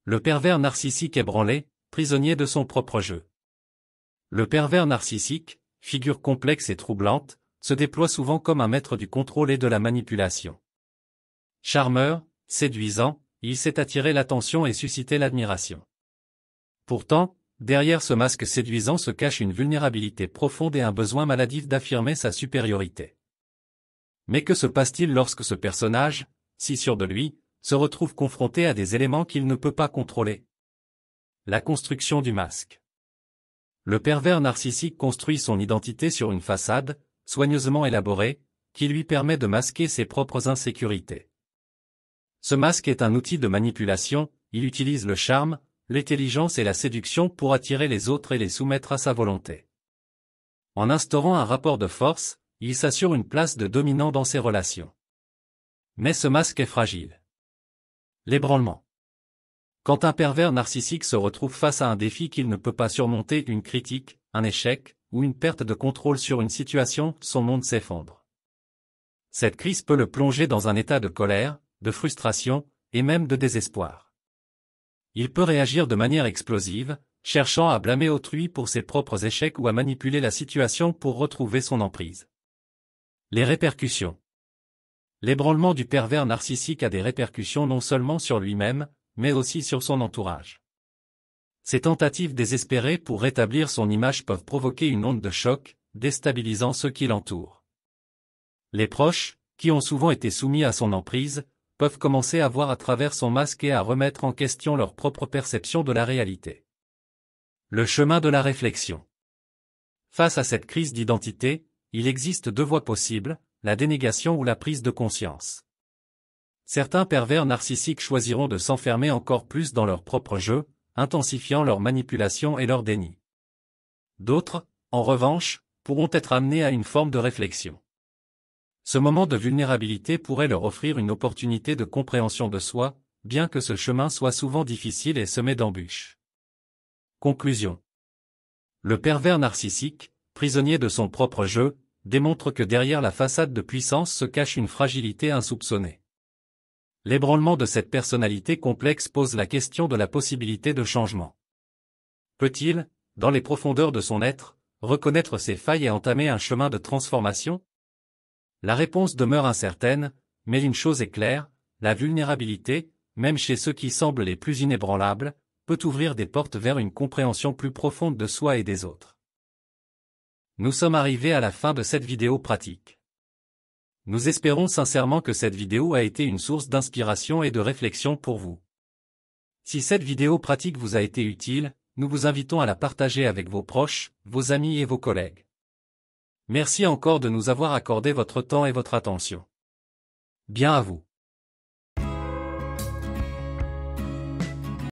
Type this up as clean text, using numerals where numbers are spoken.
Le pervers narcissique ébranlé, prisonnier de son propre jeu. Le pervers narcissique, figure complexe et troublante, se déploie souvent comme un maître du contrôle et de la manipulation. Charmeur, séduisant, il sait attirer l'attention et susciter l'admiration. Pourtant, derrière ce masque séduisant se cache une vulnérabilité profonde et un besoin maladif d'affirmer sa supériorité. Mais que se passe-t-il lorsque ce personnage, si sûr de lui, se retrouve confronté à des éléments qu'il ne peut pas contrôler? La construction du masque. Le pervers narcissique construit son identité sur une façade, soigneusement élaborée, qui lui permet de masquer ses propres insécurités. Ce masque est un outil de manipulation, il utilise le charme, l'intelligence et la séduction pour attirer les autres et les soumettre à sa volonté. En instaurant un rapport de force, il s'assure une place de dominant dans ses relations. Mais ce masque est fragile. L'ébranlement. Quand un pervers narcissique se retrouve face à un défi qu'il ne peut pas surmonter, une critique, un échec, ou une perte de contrôle sur une situation, son monde s'effondre. Cette crise peut le plonger dans un état de colère, de frustration, et même de désespoir. Il peut réagir de manière explosive, cherchant à blâmer autrui pour ses propres échecs ou à manipuler la situation pour retrouver son emprise. Les répercussions. L'ébranlement du pervers narcissique a des répercussions non seulement sur lui-même, mais aussi sur son entourage. Ses tentatives désespérées pour rétablir son image peuvent provoquer une onde de choc, déstabilisant ceux qui l'entourent. Les proches, qui ont souvent été soumis à son emprise, peuvent commencer à voir à travers son masque et à remettre en question leur propre perception de la réalité. Le chemin de la réflexion. Face à cette crise d'identité, il existe deux voies possibles, la dénégation ou la prise de conscience. Certains pervers narcissiques choisiront de s'enfermer encore plus dans leur propre jeu, intensifiant leur manipulation et leur déni. D'autres, en revanche, pourront être amenés à une forme de réflexion. Ce moment de vulnérabilité pourrait leur offrir une opportunité de compréhension de soi, bien que ce chemin soit souvent difficile et semé d'embûches. Conclusion. Le pervers narcissique, prisonnier de son propre jeu, démontre que derrière la façade de puissance se cache une fragilité insoupçonnée. L'ébranlement de cette personnalité complexe pose la question de la possibilité de changement. Peut-il, dans les profondeurs de son être, reconnaître ses failles et entamer un chemin de transformation? La réponse demeure incertaine, mais une chose est claire, la vulnérabilité, même chez ceux qui semblent les plus inébranlables, peut ouvrir des portes vers une compréhension plus profonde de soi et des autres. Nous sommes arrivés à la fin de cette vidéo pratique. Nous espérons sincèrement que cette vidéo a été une source d'inspiration et de réflexion pour vous. Si cette vidéo pratique vous a été utile, nous vous invitons à la partager avec vos proches, vos amis et vos collègues. Merci encore de nous avoir accordé votre temps et votre attention. Bien à vous.